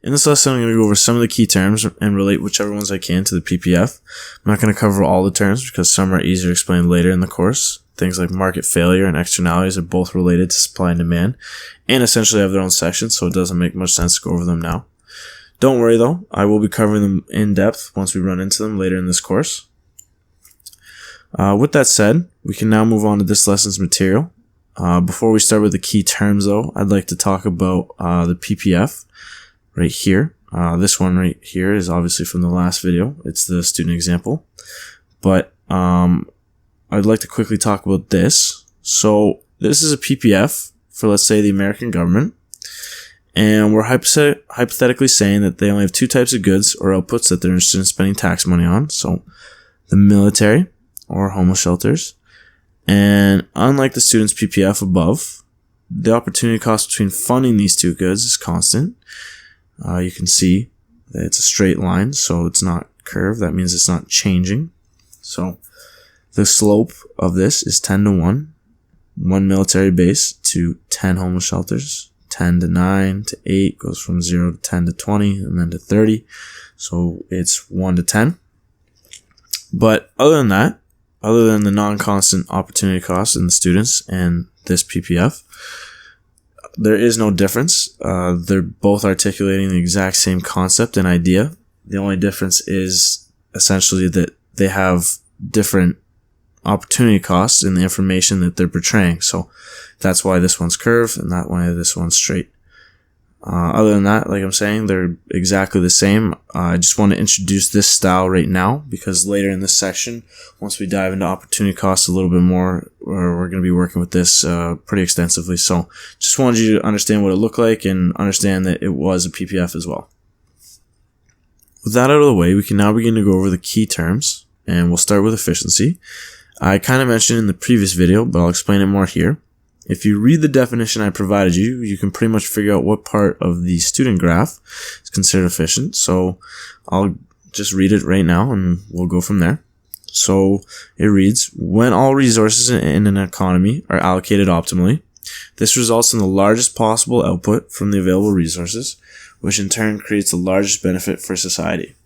In this lesson, I'm going to go over some of the key terms and relate whichever ones I can to the PPF. I'm not going to cover all the terms because some are easier to explain later in the course. Things like market failure and externalities are both related to supply and demand and essentially have their own sections, so it doesn't make much sense to go over them now. Don't worry though, I will be covering them in depth once we run into them later in this course. With that said, we can now move on to this lesson's material. Before we start with the key terms though, I'd like to talk about the PPF. Right here. This one right here is obviously from the last video. It's the student example. But I'd like to quickly talk about this. So this is a PPF for, let's say, the American government. And we're hypothetically saying that they only have two types of goods or outputs that they're interested in spending tax money on. So the military or homeless shelters. And unlike the student's PPF above, the opportunity cost between funding these two goods is constant. You can see that it's a straight line, so it's not curved. That means it's not changing. So the slope of this is 10 to 1. 1 military base to 10 homeless shelters. 10 to 9 to 8 goes from 0 to 10 to 20 and then to 30. So it's 1 to 10. But other than that, other than the non-constant opportunity cost in the students and this PPF, there is no difference. They're both articulating the exact same concept and idea. The only difference is essentially that they have different opportunity costs in the information that they're portraying. So that's why this one's curved and that why this one's straight. Other than that, like I'm saying, they're exactly the same. I just want to introduce this style right now because later in this section, once we dive into opportunity costs a little bit more, we're going to be working with this pretty extensively. So just wanted you to understand what it looked like and understand that it was a PPF as well. With that out of the way, we can now begin to go over the key terms, and we'll start with efficiency. I kind of mentioned in the previous video, but I'll explain it more here. If you read the definition I provided you, you can pretty much figure out what part of the student graph is considered efficient. So I'll just read it right now and we'll go from there. So it reads, when all resources in an economy are allocated optimally, this results in the largest possible output from the available resources, which in turn creates the largest benefit for society.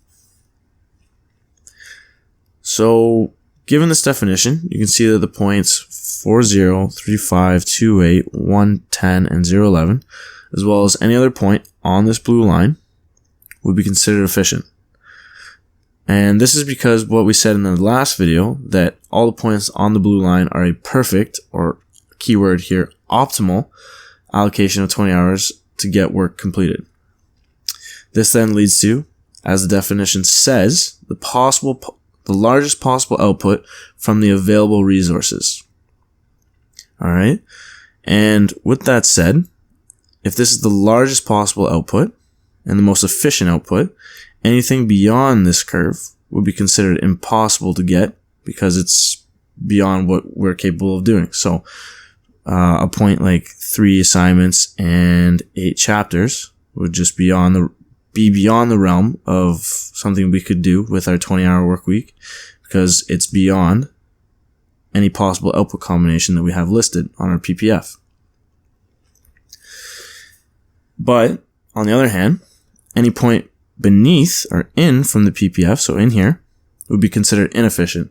So given this definition, you can see that the points 4, 0, 3, 5, 2, 8, 1, 10, and 0, 11, as well as any other point on this blue line, would be considered efficient. And this is because what we said in the last video, that all the points on the blue line are a perfect, or keyword here, optimal allocation of 20 hours to get work completed. This then leads to, as the definition says, the largest possible output from the available resources. Alright? And with that said, if this is the largest possible output and the most efficient output, anything beyond this curve would be considered impossible to get because it's beyond what we're capable of doing. So, a point like 3 assignments and 8 chapters would just be beyond the realm of something we could do with our 20-hour work week because it's beyond any possible output combination that we have listed on our PPF. But, on the other hand, any point beneath or in from the PPF, so in here, would be considered inefficient.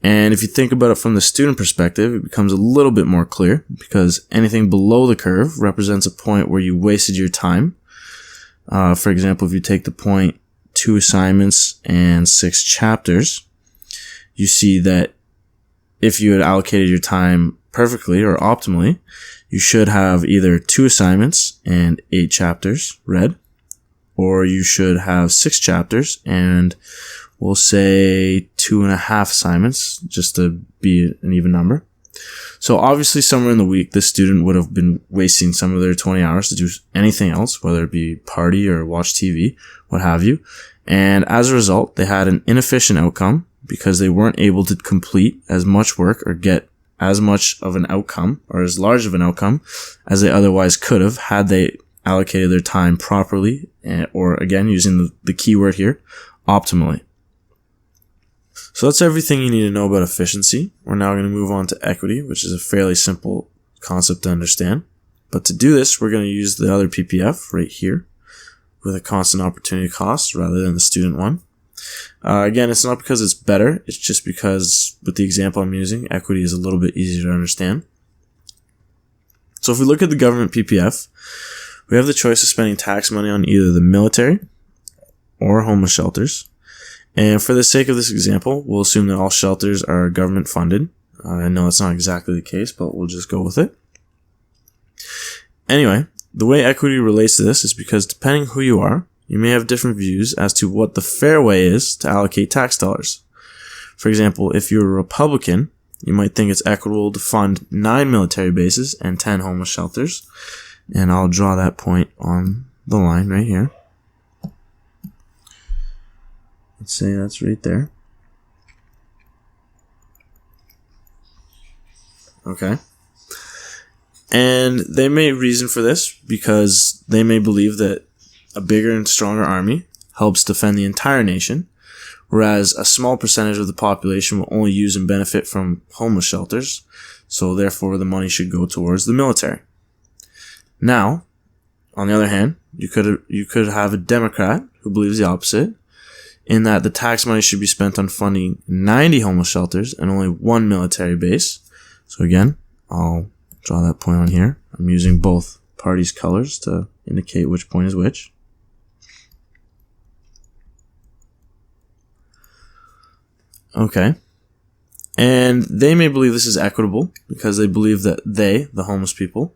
And if you think about it from the student perspective, it becomes a little bit more clear because anything below the curve represents a point where you wasted your time. For example, if you take the point 2 assignments and 6 chapters, you see that if you had allocated your time perfectly or optimally, you should have either 2 assignments and 8 chapters read, or you should have 6 chapters and we'll say 2.5 assignments, just to be an even number. So obviously somewhere in the week, this student would have been wasting some of their 20 hours to do anything else, whether it be party or watch TV, what have you. And as a result, they had an inefficient outcome because they weren't able to complete as much work or get as much of an outcome or as large of an outcome as they otherwise could have had they allocated their time properly, or again, using the keyword here, optimally. So that's everything you need to know about efficiency. We're now going to move on to equity, which is a fairly simple concept to understand. But to do this, we're going to use the other PPF right here. with a constant opportunity cost rather than the student one. Again, it's not because it's better, it's just because with the example I'm using, equity is a little bit easier to understand. So if we look at the government PPF, we have the choice of spending tax money on either the military or homeless shelters. And for the sake of this example, we'll assume that all shelters are government funded. I know it's not exactly the case, but we'll just go with it. Anyway, the way equity relates to this is because depending who you are, you may have different views as to what the fair way is to allocate tax dollars. For example, if you're a Republican, you might think it's equitable to fund 9 military bases and 10 homeless shelters. And I'll draw that point on the line right here. Let's say that's right there. Okay. And they may reason for this because they may believe that a bigger and stronger army helps defend the entire nation, whereas a small percentage of the population will only use and benefit from homeless shelters, so therefore the money should go towards the military. Now, on the other hand, you could have a Democrat who believes the opposite, in that the tax money should be spent on funding 90 homeless shelters and only 1 military base. So again, I'll draw that point on here. I'm using both parties' colors to indicate which point is which. Okay. And they may believe this is equitable because they believe that they, the homeless people,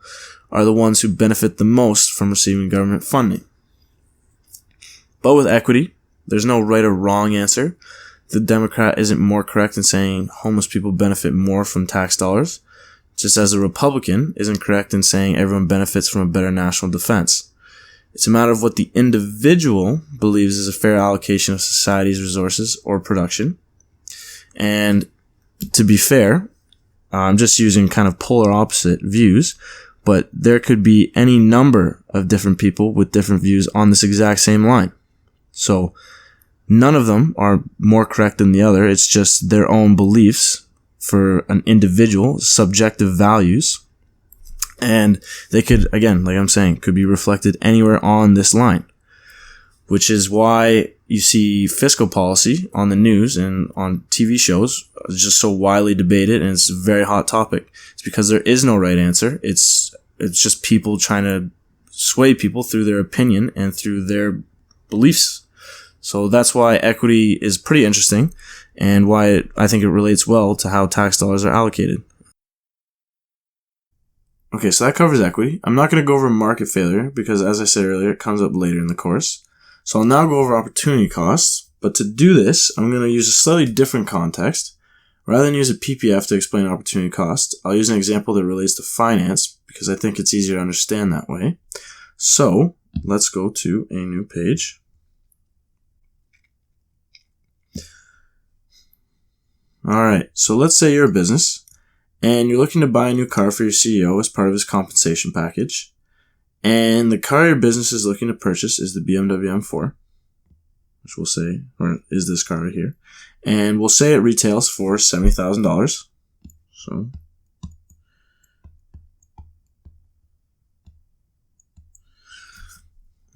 are the ones who benefit the most from receiving government funding. But with equity, there's no right or wrong answer. The Democrat isn't more correct in saying homeless people benefit more from tax dollars, just as the Republican isn't correct in saying everyone benefits from a better national defense. It's a matter of what the individual believes is a fair allocation of society's resources or production. And to be fair, I'm just using kind of polar opposite views, but there could be any number of different people with different views on this exact same line. So none of them are more correct than the other. It's just their own beliefs for an individual, subjective values. And they could, again, like I'm saying, could be reflected anywhere on this line, which is why you see fiscal policy on the news and on TV shows just so widely debated, and it's a very hot topic. It's because there is no right answer. It's just people trying to sway people through their opinion and through their beliefs. So that's why equity is pretty interesting and why I think it relates well to how tax dollars are allocated. Okay, so that covers equity. I'm not going to go over market failure because, as I said earlier, it comes up later in the course. So I'll now go over opportunity costs, but to do this, I'm going to use a slightly different context. Rather than use a PPF to explain opportunity cost, I'll use an example that relates to finance because I think it's easier to understand that way. So let's go to a new page. Alright, so let's say you're a business and you're looking to buy a new car for your CEO as part of his compensation package. And the car your business is looking to purchase is the BMW M4, which we'll say, or is this car right here. And we'll say it retails for $70,000. So,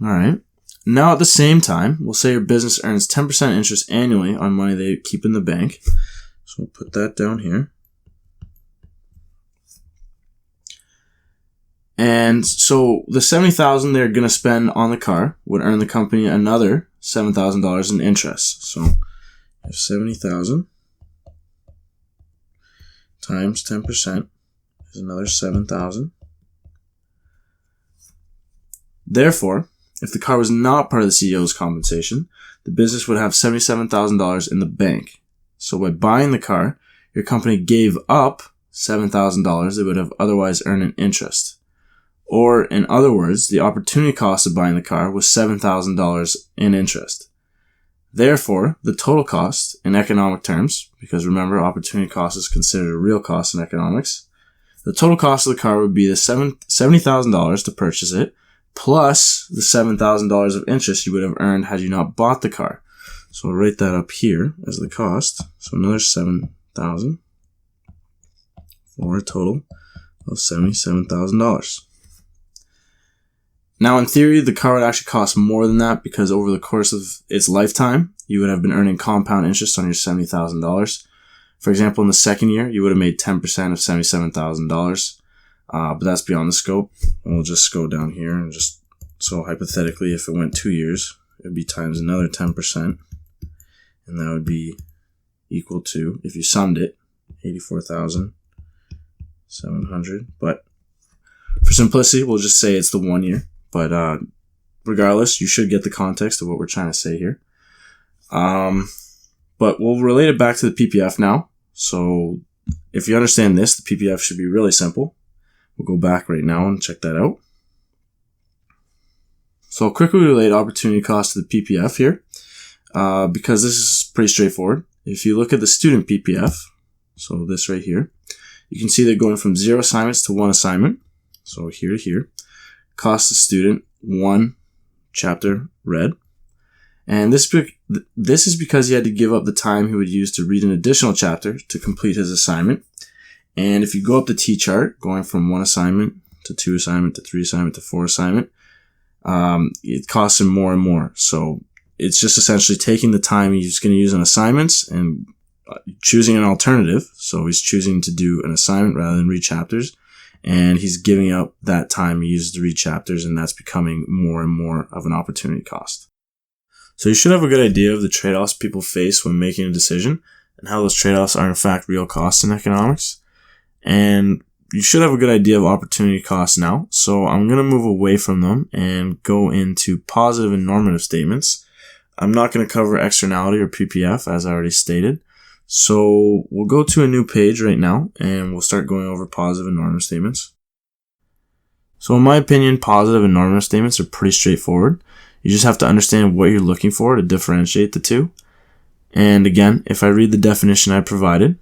alright. Now at the same time, we'll say your business earns 10% interest annually on money they keep in the bank. So we'll put that down here. And so the $70,000 they're going to spend on the car would earn the company another $7,000 in interest. So $70,000 times 10% is another $7,000. Therefore, if the car was not part of the CEO's compensation, the business would have $77,000 in the bank. So by buying the car, your company gave up $7,000 they would have otherwise earned in interest. Or, in other words, the opportunity cost of buying the car was $7,000 in interest. Therefore, the total cost in economic terms, because remember, opportunity cost is considered a real cost in economics, the total cost of the car would be the $70,000 to purchase it, plus the $7,000 of interest you would have earned had you not bought the car. So I'll write that up here as the cost. So another $7,000 for a total of $77,000. Now, in theory, the car would actually cost more than that because over the course of its lifetime, you would have been earning compound interest on your $70,000. For example, in the second year, you would have made 10% of $77,000. But that's beyond the scope. And we'll just go down here and just, so hypothetically, if it went 2 years, it would be times another 10%. And that would be equal to, if you summed it, 84,700. But for simplicity, we'll just say it's the 1 year. But regardless, you should get the context of what we're trying to say here. But we'll relate it back to the PPF now. So if you understand this, the PPF should be really simple. We'll go back right now and check that out. So I'll quickly relate opportunity cost to the PPF here, because this is pretty straightforward. If you look at the student PPF, so this right here, you can see they're going from 0 assignments to 1 assignment. So here to here. Cost the student 1 chapter read. And this is because he had to give up the time he would use to read an additional chapter to complete his assignment. And if you go up the T-chart, going from 1 assignment to 2 assignment to 3 assignment to 4 assignment, it costs him more and more. So it's just essentially taking the time he's going to use on assignments and choosing an alternative. So he's choosing to do an assignment rather than read chapters. And he's giving up that time he uses to read chapters, and that's becoming more and more of an opportunity cost. So you should have a good idea of the trade-offs people face when making a decision and how those trade-offs are in fact real costs in economics. And you should have a good idea of opportunity costs now. So I'm going to move away from them and go into positive and normative statements. I'm not going to cover externality or PPF as I already stated. So we'll go to a new page right now and we'll start going over positive and normative statements. So in my opinion, positive and normative statements are pretty straightforward. You just have to understand what you're looking for to differentiate the two. And again, if I read the definition I provided,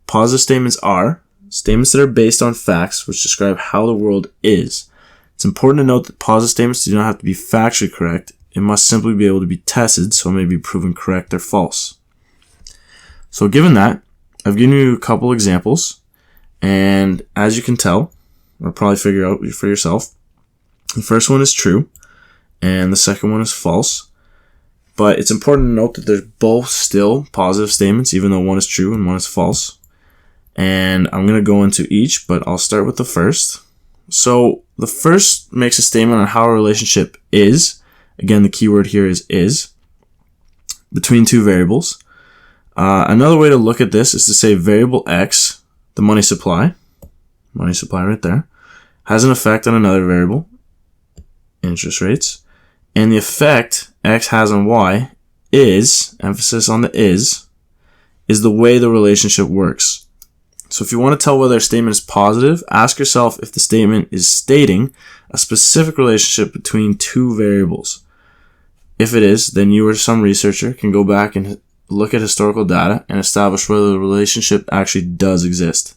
positive statements are statements that are based on facts which describe how the world is. It's important to note that positive statements do not have to be factually correct. It must simply be able to be tested so it may be proven correct or false. So given that, I've given you a couple examples, and as you can tell, or probably figure out for yourself, the first one is true, and the second one is false. But it's important to note that they're both still positive statements, even though one is true and one is false. And I'm going to go into each, but I'll start with the first. So the first makes a statement on how a relationship is. Again, the keyword here is between two variables. Another way to look at this is to say variable X, the money supply right there, has an effect on another variable, interest rates, and the effect X has on Y is, emphasis on the is the way the relationship works. So if you want to tell whether a statement is positive, ask yourself if the statement is stating a specific relationship between two variables. If it is, then you or some researcher can go back and look at historical data and establish whether the relationship actually does exist.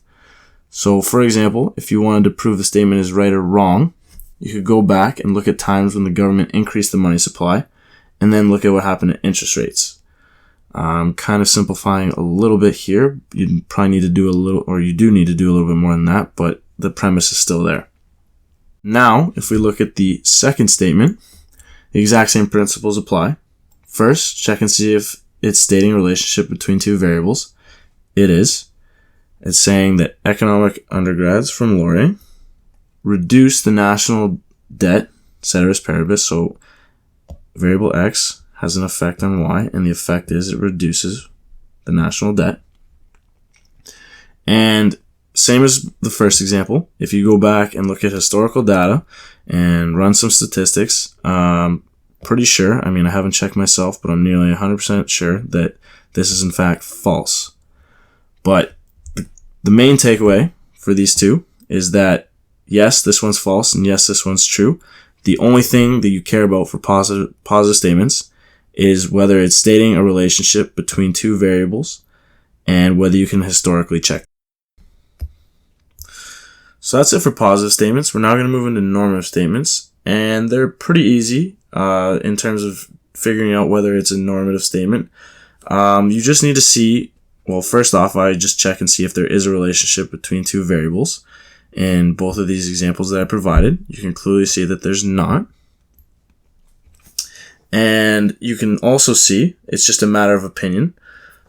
So for example, if you wanted to prove the statement is right or wrong, you could go back and look at times when the government increased the money supply and then look at what happened to interest rates. I'm kind of simplifying a little bit here. You probably need to do a little, or you do need to do a little bit more than that, but the premise is still there. Now, if we look at the second statement, the exact same principles apply. First, check and see if it's stating a relationship between two variables. It is. It's saying that economic undergrads from Laurier reduce the national debt, ceteris paribus, so variable X has an effect on Y, and the effect is it reduces the national debt. And same as the first example, if you go back and look at historical data and run some statistics, pretty sure, I haven't checked myself, but I'm nearly 100% sure that this is in fact false. But the main takeaway for these two is that yes, this one's false, and yes, this one's true. The only thing that you care about for positive statements is whether it's stating a relationship between two variables and whether you can historically check. So that's it for positive statements. We're now going to move into normative statements, and they're pretty easy in terms of figuring out whether it's a normative statement. You just need to see, well, first off, I just check and see if there is a relationship between two variables. in both of these examples that I provided. You can clearly see that there's not. And you can also see it's just a matter of opinion.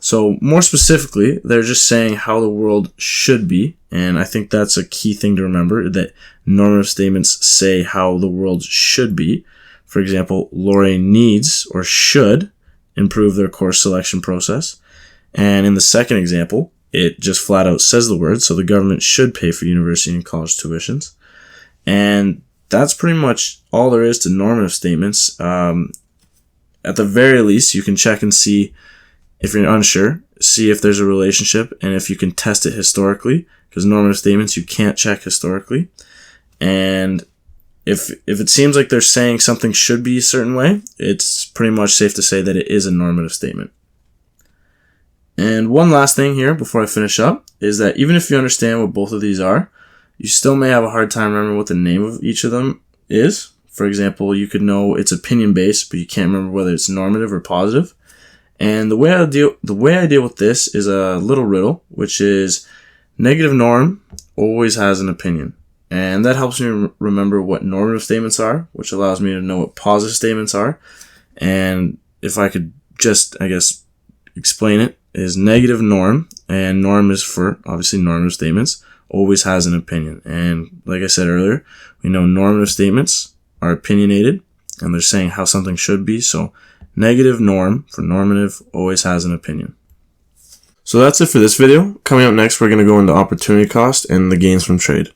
So more specifically, they're just saying how the world should be. And I think that's a key thing to remember, that normative statements say how the world should be. For example, Lori needs or should improve their course selection process. And in the second example, it just flat out says the word, so the government should pay for university and college tuitions. And that's pretty much all there is to normative statements. At the very least, you can check and see if you're unsure, see if there's a relationship, and if you can test it historically, because normative statements you can't check historically. And if it seems like they're saying something should be a certain way, it's pretty much safe to say that it is a normative statement. And one last thing here before I finish up is that even if you understand what both of these are, you still may have a hard time remembering what the name of each of them is. For example, you could know it's opinion-based, but you can't remember whether it's normative or positive. And the way I deal with this is a little riddle, which is negative norm always has an opinion. And that helps me remember what normative statements are, which allows me to know what positive statements are. And if I could just, explain it, is negative norm, and norm is for, obviously, normative statements, always has an opinion. And like I said earlier, we know normative statements are opinionated, and they're saying how something should be. So negative norm for normative always has an opinion. So that's it for this video. Coming up next, we're going to go into opportunity cost and the gains from trade.